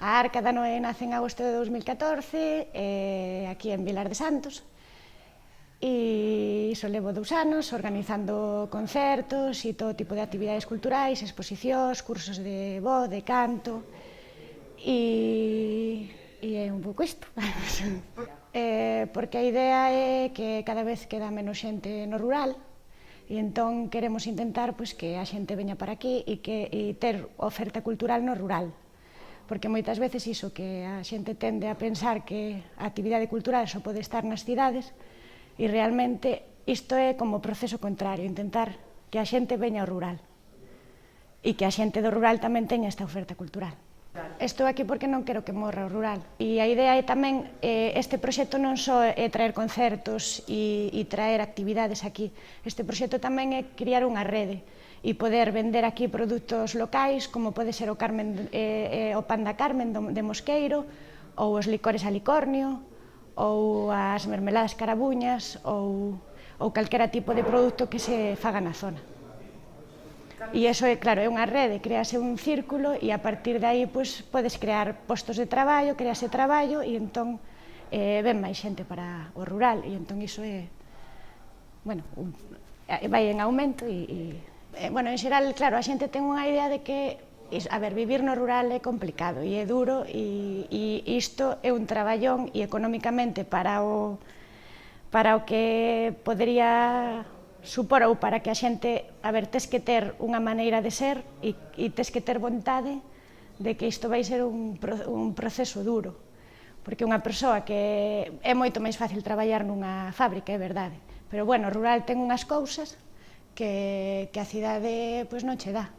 A Arca da Noé nace en agosto de 2014, aquí en Vilar de Santos, e iso levo 2 anos organizando concertos e todo tipo de actividades culturais, exposicións, cursos de voz, de canto, e é un pouco isto. Porque a idea é que cada vez queda menos xente no rural, e entón queremos intentar que a xente veña para aquí e ter oferta cultural no rural. Porque moitas veces iso, que a xente tende a pensar que a actividade cultural só pode estar nas cidades, e realmente isto é como o proceso contrario, intentar que a xente veña ao rural e que a xente do rural tamén teña esta oferta cultural. Estou aquí porque non quero que morra o rural, e a idea é tamén, este proxecto non só é traer concertos e traer actividades aquí, este proxecto tamén é criar unha rede e poder vender aquí produtos locais, como pode ser o pan da Carmen de Mosqueiro, ou os licores Alicornio, ou as mermeladas Carabuñas, ou calquera tipo de produto que se faga na zona. E iso é, claro, é unha rede, créase un círculo e a partir de aí podes crear postos de traballo, créase traballo e entón ven máis xente para o rural e entón iso é, bueno, vai en aumento e, bueno, en xeral, claro, a xente ten unha idea de que, a ver, vivir no rural é complicado e é duro e isto é un traballón e económicamente para o que podería supor ou para que a xente, a ver, tes que ter unha maneira de ser e tes que ter vontade de que isto vai ser un proceso duro, porque unha persoa que é moito máis fácil traballar nunha fábrica, é verdade, pero, bueno, o rural ten unhas cousas que a cidade non che dá.